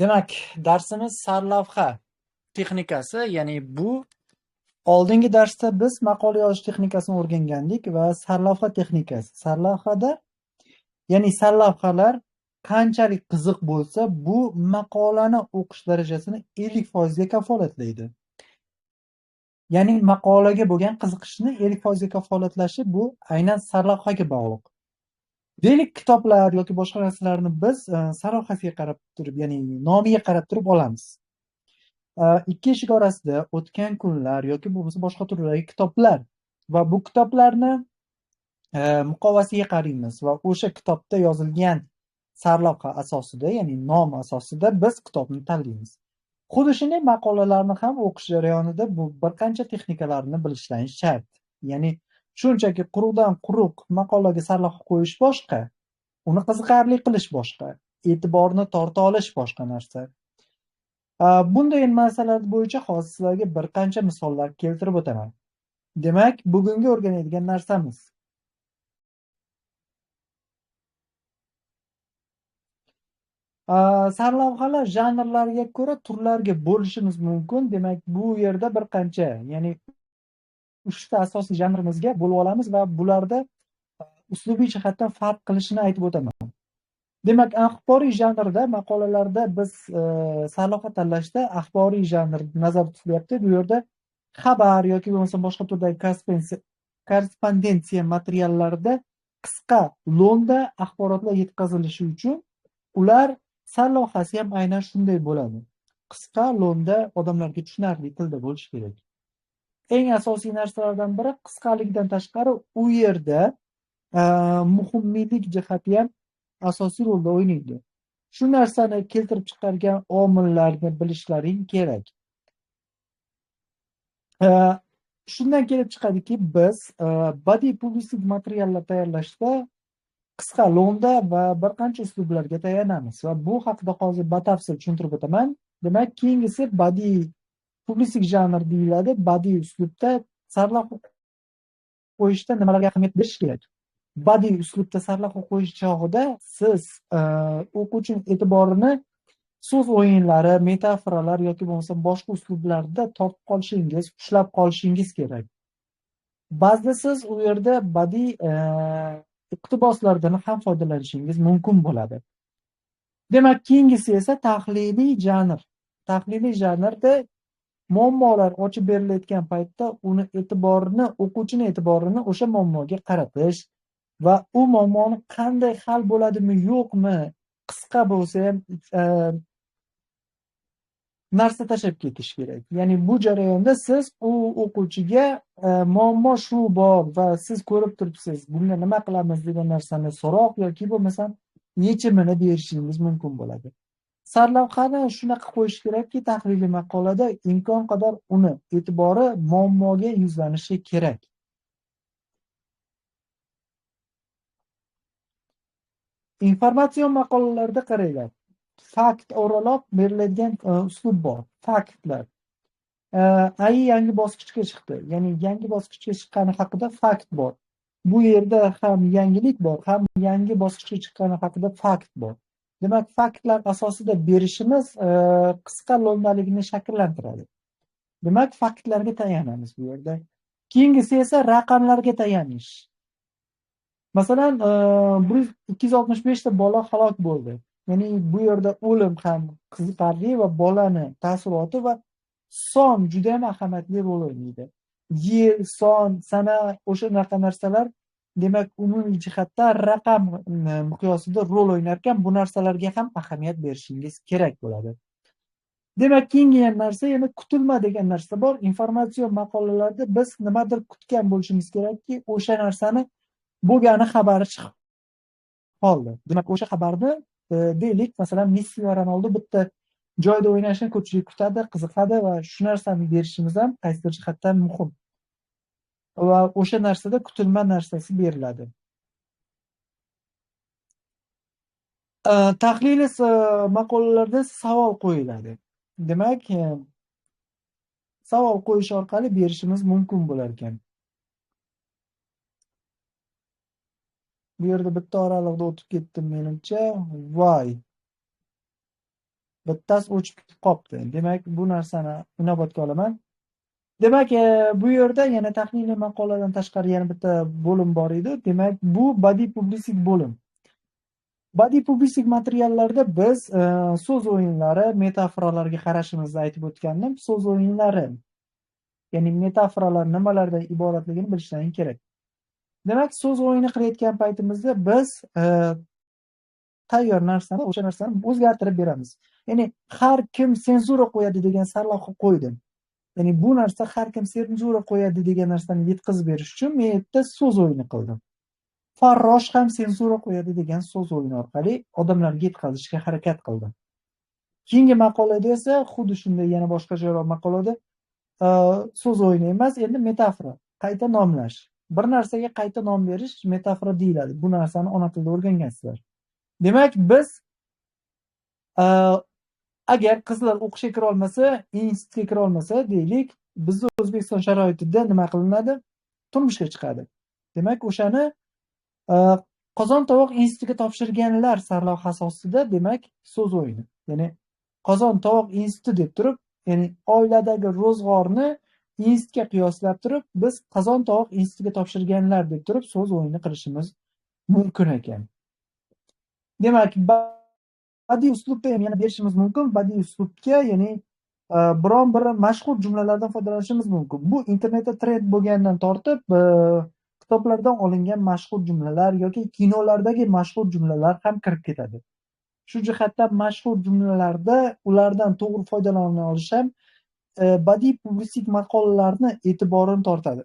Demak, darsimiz sarlavha texnikasi, ya'ni bu oldingi darsda biz maqola yozish texnikasini o'rgangandik va sarlavha texnikasi. Sarlavhada, ya'ni sarlavhalar qanchalik qiziq bo'lsa, bu maqolani o'qish darajasini 50% ga kafolatlaydi. Ya'ni maqolaga bo'lgan qiziqishni 50% ga kafolatlashi bu aynan sarlavhaga bog'liq. Deylik, kitoblar yoki boshqa narsalarni biz sarlavhasiga qarab turib, ya'ni nomiga qarab turib olamiz. Ikki eshik orasida o'tgan kunlar yoki bo'lmasa boshqa turdagi kitoblar va bu kitoblarni muqovasiga qaraymiz va o'sha kitobda yozilgan sarlavha asosida, ya'ni nom asosida biz kitobni tanlaymiz. Xuddi shunday maqolalarni ham o'qish jarayonida bu bir qancha texnikalarni bilishlanish shart. Ya'ni shunchaki quruqdan quruq maqolaga sarlavha qo'yish boshqa, uni qiziqarli qilish boshqa, e'tiborni torta olish boshqa narsa. Bunday masalalar bo'yicha hozir sizlarga bir qancha misollar keltirib o'taman. Demak, bugungi o'rganadigan narsamiz sarlavhalar janrlariga ko'ra turlarga bo'lishimiz mumkin. Demak, bu yerda bir qancha, ya'ni 3 ta asosiy janrimizga bo'lib olamiz va bularda uslubiy jihatdan farq qilishini aytib o'taman. Demak, axboriy janrda maqolalarda biz sarlavha tanlashda axboriy janr nazarda tutilyapti. Bu yerda xabar yoki bo'lmasa boshqa turdagi korrespondensiya materiallarida qisqa lo'nda axborotlar yetkazilishi uchun ular sarlavhasi ham aynan shunday bo'ladi. Qisqa lo'nda, odamlarga tushunarli tilda bo'lishi kerak. Eng asosiy narsalardan biri qisqaligidan tashqari u yerda muhimmiylik jihati ham asosiy rolda o'ynaydi. Shu narsani keltirib chiqargan omillarni bilishlaring kerak. Shundan kelib chiqadiki, biz badiiy publitsistik materiallar tayyorlashda qisqa lo'nda va bir qancha uslublarga tayanamiz va bu haqida hozir batafsil tushuntirib o'taman. Demak, keyingisi badiiy publitsistik janr deyiladi. Badiiy uslubda sarlavha qo'yishda nimalarga ahamiyat berish kerak? Badiiy uslubda sarlavha qo'yish chog'ida siz o'quvchining e'tiborini so'z o'yinlari, metaforalar yoki bo'lmasa boshqa uslublarda tortib qolishingiz, ushlab qolishingiz kerak. Ba'zida siz u yerda badiiy iqtiboslardan ham foydalanishingiz mumkin bo'ladi. Demak, keyingisi esa tahliliy janr. Tahliliy janrda muammolar ochib berilayotgan paytda uni e'tiborini, o'quvchini e'tiborini o'sha muammoga qaratish va u muammoni qanday hal bo'ladimi, yo'qmi, qisqa bo'lsa ham narsa tashlab ketish kerak. Ya'ni bu jarayonda siz u o'quvchiga muammo shu bor va siz ko'rib turibsiz, bunga nima qilamiz degan narsani so'roq yoki bo'lmasa yechimini berishingiz mumkin bo'ladi. Sarlavhani shunaqa qo'yish kerakki, tahliliy maqolada imkon qadar uni e'tibori muammoga yuzlanishi kerak. Informatsion maqolalarda qaranglar. Fakt o'raloq beriladigan uslub bor. Faktlar. AI yangi bosqichga chiqdi. Ya'ni yangi bosqichga chiqqani haqida fakt bor. Bu yerda ham yangilik bor, ham yangi bosqichga chiqqani haqida fakt bor. Demak, faktlar asosida berishimiz qisqa lo'ndalikni shakllantiradi. Demak, faktlarga tayanamiz bu yerda. Keyingisi esa raqamlarga tayanish. Masalan, 265 ta bola halok bo'ldi. Ya'ni bu yerda o'lim ham qiziqarli va bolani taassuroti va son juda ham ahamiyatli rol o'ynaydi. Yil, son, sana, o'shanaqa narsalar demak umumiy jihatdan raqam miqyosida rol o'ynar ekan, bu narsalarga ham ahamiyat berishingiz kerak bo'ladi. Demak, keyingi narsa yana kutilma degan narsa bor. Informatsion maqolalarda biz nimadir kutgan bo'lishimiz kerakki, o'sha narsani bo'lgani xabari chiqib qoldi. Demak, o'sha xabarni deylik, masalan, Messi va Ronaldo bitta joyda o'ynashini ko'pchilik kutadi, qiziqadi va shu narsani berishimiz ham qaysidir jihatdan muhim. Va o'sha narsada kutilma narsasi beriladi. Tahliliy maqolalarda savol qo'yiladi. Demak, savol qo'yish orqali berishimiz mumkin bo'lar ekan. Bu yerda bitta oraliqda o'tib ketdim menimcha. Why? bittasi o'chib ketib qolibdi. Demak, bu narsani inobatga olaman. Demak, bu yerda yana tahliliy maqoladan tashqari yana bitta bo'lim bor edi. Demak, bu badiiy publitsistik bo'lim. Badiiy publitsistik materiallarda biz so'z o'yinlari, metaforalarga qarashimizni aytib o'tgandim. So'z o'yinlari, ya'ni metaforalar nimalardan iboratligini bilishlaring kerak. Demak, so'z o'yini qilayotgan paytimizda biz tayyor narsani, o'sha narsani o'zgartirib beramiz. Ya'ni har kim senzura qo'yadi degan sarlavha qo'ydim. Ya'ni bu narsa har kim senzura qo'yadi degan narsani yetkazib berish uchun men yerda so'z o'yini qildim. Farrosh ham senzura qo'yadi degan so'z o'yini orqali odamlarga yetkazishga harakat qildim. Keyingi maqolada esa xuddi shunday yana boshqacharoq maqolada so'z o'yini emas, endi metafora, qayta nomlash. Bir narsaga qayta nom berish metafora deyiladi. Bu narsani ona tilida o'rgangansizlar. Demak, biz agar qizlar o'qishga kira olmasa, institutga kira olmasa, deylik, bizda O'zbekiston sharoitida nima qilinadi? Turmushga chiqadi. Demak, o'shani Qozon tovoq institutiga topshirganlar sarlavhasi ostida, demak, so'z o'yini. Ya'ni Qozon tovoq instituti deb turib, ya'ni oiladagi ro'zg'orni institutga qiyoslab turib, biz Qozon tovoq institutiga topshirganlar deb turib so'z o'yini qilishimiz mumkin ekan. Demak, badiiy uslubda ham yana berishimiz mumkin. Badiiy uslubga, ya'ni biron bir mashhur jumlalardan foydalanishimiz mumkin. Bu internetda trend bo'lgandan tortib, kitoblardan olingan mashhur jumlalar yoki kinolardagi mashhur jumlalar ham kirib ketadi. Shu jihatdan mashhur jumlalarda ulardan to'g'ri foydalana olish ham badiiy publitsistik maqolalarni e'tiborini tortadi.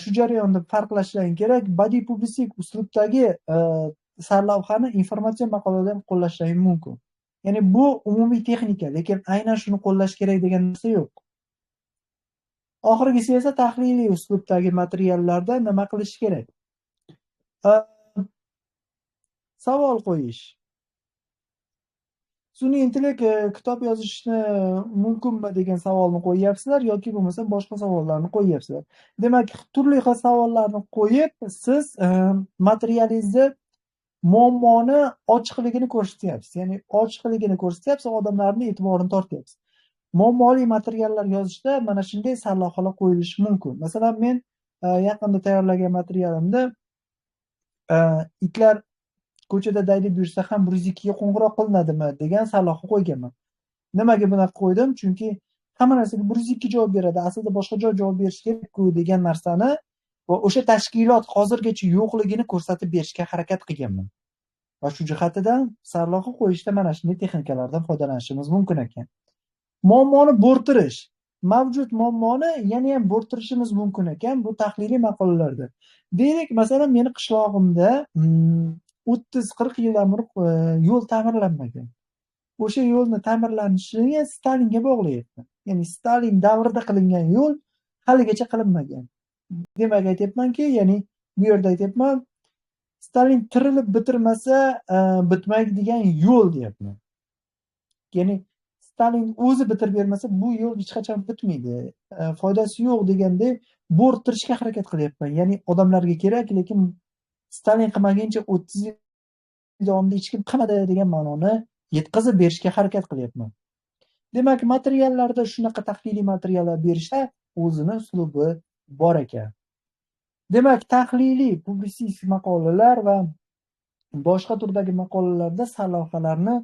Shu jarayonda farqlashlaring kerak. Badiiy publitsistik uslubdagi sarlavhani informatsion maqoladan qo'llashlaring mumkin. Ya'ni bu umumiy texnika, lekin aynan shuni qo'llash kerak degan narsa yo'q. Oxirgisi esa tahliliy uslubdagi materiallarda nima qilish kerak? Savol qo'yish. Sun'iy intellekt kitob yozishni mumkinmi degan savolni qo'yyapsizlar yoki bo'lmasa boshqa savollarni qo'yyapsizlar. Demak, turli xil savollarni qo'yib, siz materialingizni muammoni ochiqligini ko'rsatyapsiz. Ya'ni ochiqligini ko'rsatyapsiz, odamlarning e'tiborini tortyapsiz. Muammoli materiallar yozishda mana shunday sarlavhalar qo'yilishi mumkin. Masalan, men yaqinda tayyorlagan materialimda itlar ko'chada daydib yursa ham 102 ga qo'ng'iroq qilinadimi degan sarlavha qo'yganman. Nimaga bunaqa qo'ydim? Chunki hamma narsaga 102 javob beradi. Aslida boshqa javob berish kerak-ku degan narsani va o'sha tashkilot hozirgacha yo'qligini ko'rsatib berishga harakat qilganman. Va shu jihatidan sarlavha qo'yishda mana shunday texnikalardan foydalanishimiz mumkin ekan. Muammoni bo'rttirish. Mavjud muammoni yana ham bo'rttirishimiz mumkin ekan bu tahliliy maqolalarda. Deylik, masalan, meni qishlog'imda 30-40 yildan beri yo'l ta'mirlanmagan. O'sha yo'lni ta'mirlanishini Stalinga bog'layapman. Ya'ni Stalin davrida qilingan yo'l haligacha qilinmagan. Demak, aytyapmanki, ya'ni bu yerda aytyapman, Stalin tirilib bitirmasa bitmaydigan yo'l deyapman. Ya'ni Stalin o'zi bitirib bermasa bu yo'l hech qachon bitmaydi. Foydasi yo'q degandek bo'rttirishga harakat qilyapman. Ya'ni odamlarga kerak, lekin Stalin qilmaguncha 30 yil davomida hech kim qilmadi degan ma'noni yetkazib berishga harakat qilyapman. Demak, materiallarda shunaqa tahliliy materiallar berishda o'zini uslubi bor ekan. Demak, tahliliy publitsistik maqolalar va boshqa turdagi maqolalarda sarlavhalarni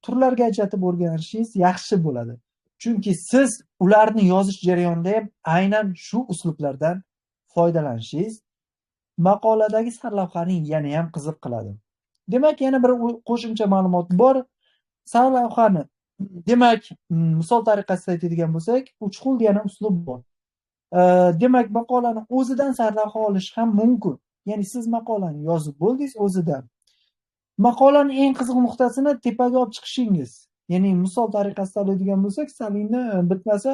turlarga ajratib o'rganishingiz yaxshi bo'ladi. Chunki siz ularni yozish jarayonida ham aynan shu uslublardan foydalanishingiz maqoladagi sarlavhaning yana ham qiziq qiladi. Demak, yana bir qo'shimcha ma'lumot bor. Sarlavhani, demak, misol tariqasida aytadigan bo'lsak, 3 xil yana uslub bor. Demak, maqolani o'zidan sarlavha olish ham mumkin. Ya'ni siz maqolani yozib bo'ldingiz o'zidan. Maqolaning eng qiziq nuqtasini tepaga olib chiqishingiz. Ya'ni misol tariqasida oladigan bo'lsak, Stalinni bitmasa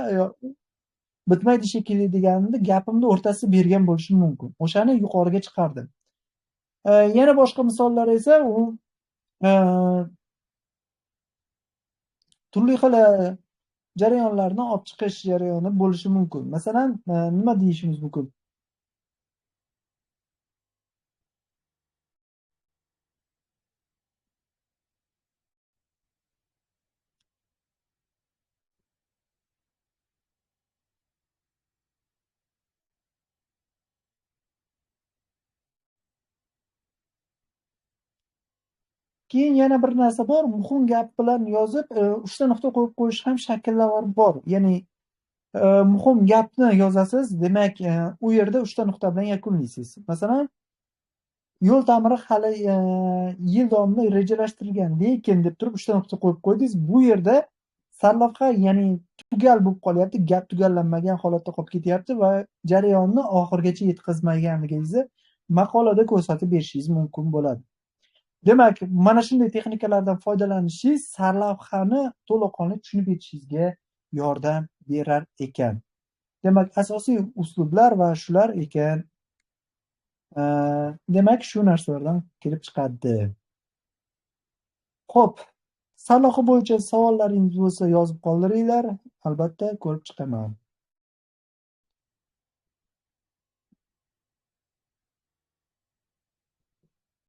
bitmaydi shekilli deganimda gapimni o'rtasida bergan bo'lishim mumkin. O'shani yuqoriga chiqardim. Yana boshqa misollar esa u turli xil jarayonlarni olib chiqish jarayoni bo'lishi mumkin. Masalan, nima deyishimiz mumkin? Keyin yana bir narsa bor, muhim gap bilan yozib, uchta nuqta qo'yib qo'yish ham shakllari bor. Ya'ni, muhim gapni yozasiz, demak, u yerda uchta nuqta bilan yakunlaysiz. Masalan, yo'l ta'miri hali yil davomida rejalashtirilgan, lekin deb turib uchta nuqta qo'yib qo'ydingiz. Bu yerda sarlavha, ya'ni tugal bo'lib qolyapti, gap tugallanmagan holatda qolib ketyapti va jarayonni oxirigacha yetkazmaganligingizni maqolada ko'rsatib berishingiz mumkin bo'ladi. Demak, mana shunday texnikalardan foydalanishingiz sarlavhani to'laqonli tushunib yetishingizga yordam berar ekan. Demak, asosiy uslublar va shular ekan. Demak, shu narsalardan kelib chiqadi. Xo'p, sarlavha bo'yicha savollaringiz bo'lsa yozib qoldiringlar, albatta ko'rib chiqaman.